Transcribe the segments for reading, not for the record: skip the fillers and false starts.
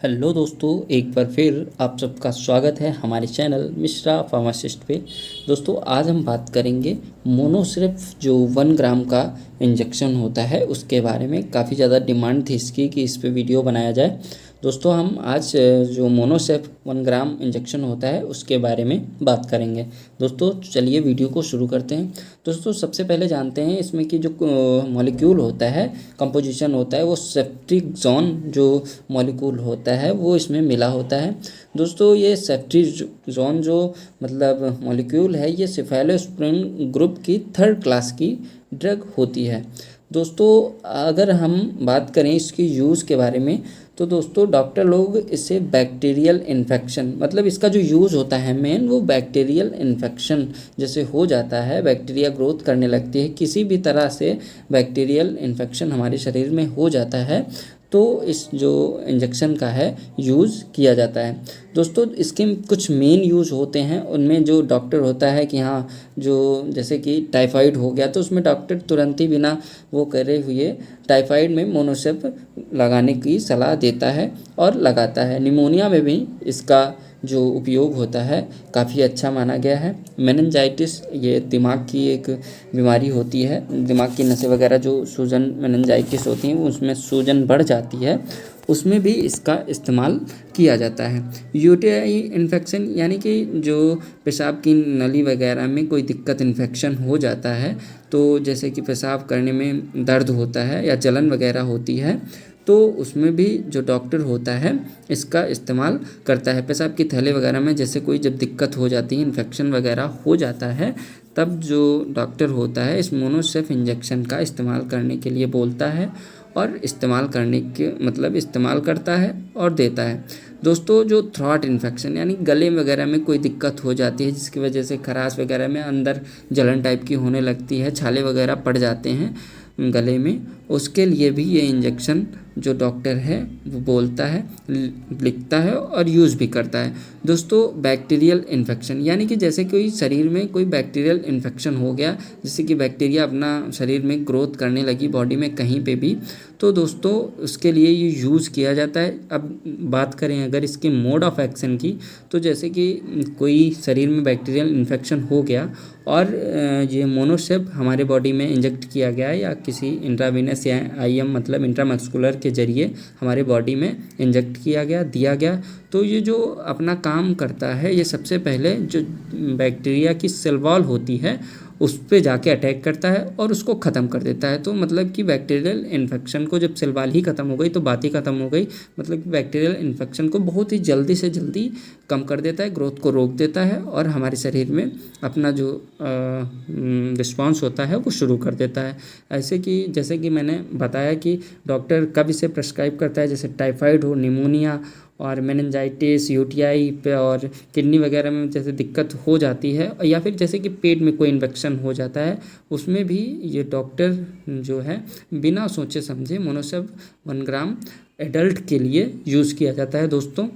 Hello दोस्तों, एक बार फिर आप सबका स्वागत है हमारे चैनल मिश्रा फार्मासिस्ट पे। दोस्तों, आज हम बात करेंगे मोनोसिर्फ जो 1 ग्राम का इंजेक्शन होता है उसके बारे में। काफ़ी ज़्यादा डिमांड थी इसकी कि इस पे वीडियो बनाया जाए। दोस्तों, हम आज जो मोनोसिर्फ 1 ग्राम इंजेक्शन होता है उसके बारे में बात करेंगे। दोस्तों, चलिए वीडियो को शुरू करते हैं। दोस्तों, सबसे पहले जानते हैं इसमें कि जो मॉलिक्यूल होता है, कंपोजिशन होता है, वो सेफ्ट्रिक्सोन जो मॉलिक्यूल होता है वो इसमें मिला होता है। दोस्तों, ये सेफ्ट्रिक्सोन जो मतलब मॉलिक्यूल है, ये सेफेलोस्प्रिन ग्रुप की 3rd क्लास की ड्रग होती है। दोस्तों, अगर हम बात करें इसकी यूज़ के बारे में, तो दोस्तों डॉक्टर लोग इसे बैक्टीरियल इन्फेक्शन, मतलब इसका जो यूज़ होता है मेन, वो बैक्टीरियल इन्फेक्शन जैसे हो जाता है, बैक्टीरिया ग्रोथ करने लगती है, किसी भी तरह से बैक्टीरियल इन्फेक्शन हमारे शरीर में हो जाता है तो इस जो इंजेक्शन का है यूज़ किया जाता है। दोस्तों, इसके कुछ मेन यूज़ होते हैं, उनमें जो डॉक्टर होता है कि हाँ, जो जैसे कि टाइफाइड हो गया तो उसमें डॉक्टर तुरंत ही बिना वो करे हुए टाइफाइड में मोनोसिर्फ लगाने की सलाह देता है और लगाता है। निमोनिया में भी इसका जो उपयोग होता है काफ़ी अच्छा माना गया है। मेनिंजाइटिस, ये दिमाग की एक बीमारी होती है, दिमाग की नसें वगैरह जो सूजन मेनिंजाइटिस होती हैं उसमें सूजन बढ़ जाती है, उसमें भी इसका इस्तेमाल किया जाता है। यूटीआई इन्फेक्शन, यानी कि जो पेशाब की नली वगैरह में कोई दिक्कत इन्फेक्शन हो जाता है, तो जैसे कि पेशाब करने में दर्द होता है या जलन वगैरह होती है, तो उसमें भी जो डॉक्टर होता है इसका इस्तेमाल करता है। पेशाब की थैले वगैरह में जैसे कोई जब दिक्कत हो जाती है, इन्फेक्शन वगैरह हो जाता है, तब जो डॉक्टर होता है इस मोनोसिर्फ इंजेक्शन का इस्तेमाल करने के लिए बोलता है और इस्तेमाल करने के मतलब इस्तेमाल करता है और देता है। दोस्तों, जो थ्रोट इन्फेक्शन यानी गले वगैरह में कोई दिक्कत हो जाती है जिसकी वजह से खराश वगैरह में अंदर जलन टाइप की होने लगती है, छाले वगैरह पड़ जाते हैं गले में, उसके लिए भी ये इंजेक्शन जो डॉक्टर है वो बोलता है, लिखता है और यूज़ भी करता है। दोस्तों, बैक्टीरियल इन्फेक्शन, यानी कि जैसे कोई शरीर में कोई बैक्टीरियल इन्फेक्शन हो गया, जैसे कि बैक्टीरिया अपना शरीर में ग्रोथ करने लगी बॉडी में कहीं पे भी, तो दोस्तों उसके लिए ये यूज़ किया जाता है। अब बात करें अगर इसके मोड ऑफ एक्शन की, तो जैसे कि कोई शरीर में बैक्टीरियल इन्फेक्शन हो गया और ये मोनोसिर्फ हमारे बॉडी में इंजेक्ट किया गया या किसी इंट्रावेनस या आईएम मतलब इंट्रामस्कुलर के ज़रिए हमारे बॉडी में इंजेक्ट किया गया, दिया गया, तो ये जो अपना काम करता है, ये सबसे पहले जो बैक्टीरिया की सेल वॉल होती है उस पे जाके अटैक करता है और उसको ख़त्म कर देता है। तो मतलब कि बैक्टीरियल इन्फेक्शन को जब सेल वॉल ही ख़त्म हो गई तो बात ही ख़त्म हो गई। मतलब कि बैक्टीरियल इन्फेक्शन को बहुत ही जल्दी से जल्दी कम कर देता है, ग्रोथ को रोक देता है और हमारे शरीर में अपना जो रिस्पॉन्स होता है वो शुरू कर देता है। ऐसे कि जैसे कि मैंने बताया कि डॉक्टर कब इसे प्रेस्क्राइब करता है, जैसे टाइफाइड हो, निमोनिया और मेनिंजाइटिस, यूटीआई पे और किडनी वगैरह में जैसे दिक्कत हो जाती है, या फिर जैसे कि पेट में कोई इन्फेक्शन हो जाता है, उसमें भी ये डॉक्टर जो है बिना सोचे समझे मोनोसिर्फ 1 ग्राम एडल्ट के लिए यूज़ किया जाता है। दोस्तों,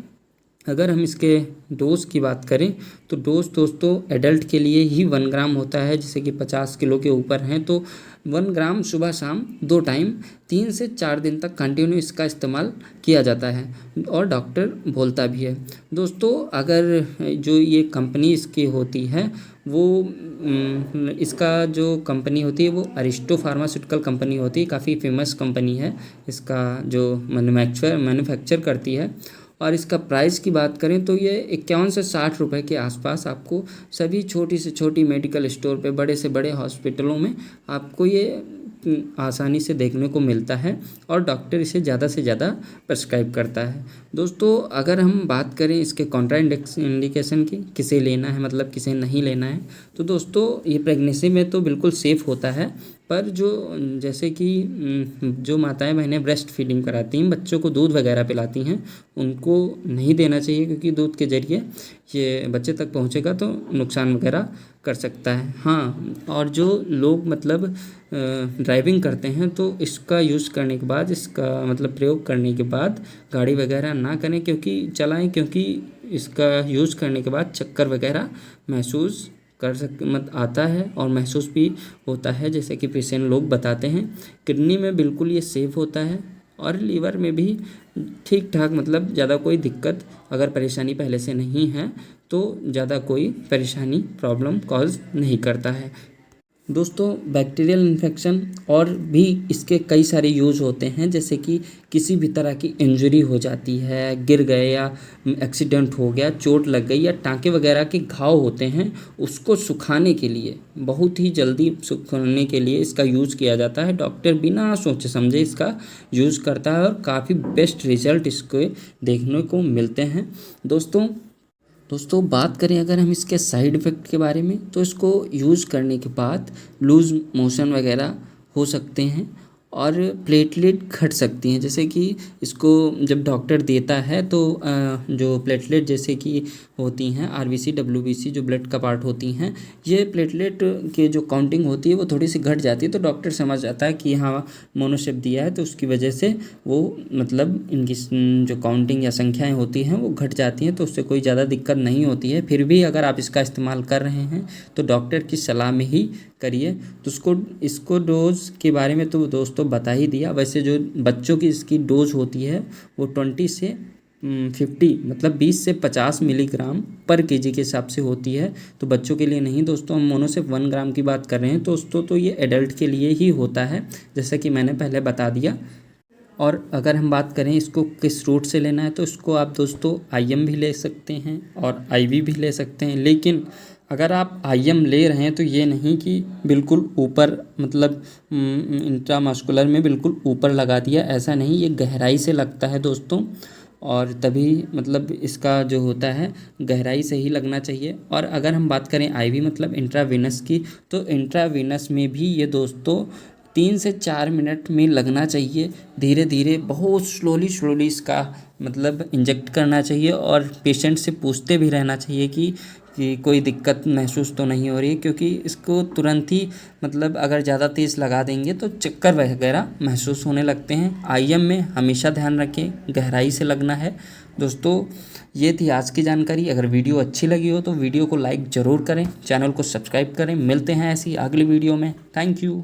अगर हम इसके डोज की बात करें तो डोज दोस्तों एडल्ट के लिए ही 1 ग्राम होता है। जैसे कि 50 किलो के ऊपर हैं तो 1 ग्राम सुबह शाम 2 टाइम 3 से 4 दिन तक कंटिन्यू इसका इस्तेमाल किया जाता है और डॉक्टर बोलता भी है। दोस्तों, अगर जो ये कंपनी इसकी होती है वो इसका जो कंपनी होती है वो अरिस्टो फार्मास्यूटिकल कंपनी होती है, काफ़ी फेमस कंपनी है, इसका जो मैन्युफैक्चर करती है। और इसका प्राइस की बात करें तो ये 51 से 60 रुपए के आसपास आपको सभी छोटी से छोटी मेडिकल स्टोर पे, बड़े से बड़े हॉस्पिटलों में आपको ये आसानी से देखने को मिलता है और डॉक्टर इसे ज़्यादा से ज़्यादा प्रेस्क्राइब करता है। दोस्तों, अगर हम बात करें इसके कॉन्ट्रा इंडिकेशन की, किसे लेना है मतलब किसे नहीं लेना है, तो दोस्तों ये प्रेगनेंसी में तो बिल्कुल सेफ़ होता है, पर जो जैसे कि जो माताएं बहनें ब्रेस्ट फीडिंग कराती हैं, बच्चों को दूध वगैरह पिलाती हैं, उनको नहीं देना चाहिए क्योंकि दूध के ज़रिए ये बच्चे तक पहुंचेगा तो नुकसान वगैरह कर सकता है। हाँ, और जो लोग मतलब ड्राइविंग करते हैं तो इसका यूज़ करने के बाद, इसका मतलब प्रयोग करने के बाद गाड़ी वगैरह ना करें चलाएं, क्योंकि इसका यूज़ करने के बाद चक्कर वगैरह महसूस आता है और महसूस भी होता है, जैसे कि पेशेंट लोग बताते हैं। किडनी में बिल्कुल ये सेफ़ होता है और लीवर में भी ठीक ठाक, मतलब ज़्यादा कोई दिक्कत अगर परेशानी पहले से नहीं है तो ज़्यादा कोई परेशानी प्रॉब्लम कॉज नहीं करता है। दोस्तों बैक्टीरियल इन्फेक्शन और भी इसके कई सारे यूज़ होते हैं, जैसे कि किसी भी तरह की इंजरी हो जाती है, गिर गए या एक्सीडेंट हो गया, चोट लग गई या टाँके वगैरह के घाव होते हैं, उसको सुखाने के लिए, बहुत ही जल्दी सुखाने के लिए इसका यूज़ किया जाता है। डॉक्टर बिना सोचे समझे इसका यूज़ करता है और काफ़ी बेस्ट रिजल्ट इसके देखने को मिलते हैं। दोस्तों बात करें अगर हम इसके साइड इफ़ेक्ट के बारे में, तो इसको यूज़ करने के बाद लूज़ मोशन वगैरह हो सकते हैं और प्लेटलेट घट सकती हैं। जैसे कि इसको जब डॉक्टर देता है तो जो प्लेटलेट जैसे कि होती हैं आरबीसी डब्ल्यूबीसी जो ब्लड का पार्ट होती हैं, ये प्लेटलेट के जो काउंटिंग होती है वो थोड़ी सी घट जाती है, तो डॉक्टर समझ जाता है कि हाँ मोनोसिप दिया है, तो उसकी वजह से वो मतलब इनकी जो काउंटिंग या संख्याएं होती हैं वो घट जाती हैं, तो उससे कोई ज़्यादा दिक्कत नहीं होती है। फिर भी अगर आप इसका इस्तेमाल कर रहे हैं तो डॉक्टर की सलाह में ही करिए। तो इसको डोज़ के बारे में तो दोस्तों बता ही दिया। वैसे जो बच्चों की इसकी डोज होती है वो 20 से 50 मतलब 20 से 50 मिलीग्राम पर केजी के हिसाब से होती है, तो बच्चों के लिए नहीं दोस्तों। हम मोनोसिप 1 ग्राम की बात कर रहे हैं दोस्तों, तो ये एडल्ट के लिए ही होता है, जैसा कि मैंने पहले बता दिया। और अगर हम बात करें इसको किस रूट से लेना है, तो इसको आप दोस्तों IM भी ले सकते हैं और IV भी ले सकते हैं। लेकिन अगर आप IM ले रहे हैं तो ये नहीं कि बिल्कुल ऊपर, मतलब इंट्रामस्कुलर में बिल्कुल ऊपर लगा दिया, ऐसा नहीं, ये गहराई से लगता है दोस्तों, और तभी मतलब इसका जो होता है गहराई से ही लगना चाहिए। और अगर हम बात करें IV मतलब इंट्रावीनस की, तो इंट्रावीनस में भी ये दोस्तों 3 से 4 मिनट में लगना चाहिए। धीरे धीरे बहुत स्लोली इसका मतलब इंजेक्ट करना चाहिए और पेशेंट से पूछते भी रहना चाहिए कि कोई दिक्कत महसूस तो नहीं हो रही है, क्योंकि इसको तुरंत ही मतलब अगर ज़्यादा तेज़ लगा देंगे तो चक्कर वगैरह महसूस होने लगते हैं। IM में हमेशा ध्यान रखें गहराई से लगना है। दोस्तों ये थी आज की जानकारी। अगर वीडियो अच्छी लगी हो तो वीडियो को लाइक ज़रूर करें, चैनल को सब्सक्राइब करें। मिलते हैं ऐसी अगली वीडियो में। Thank you.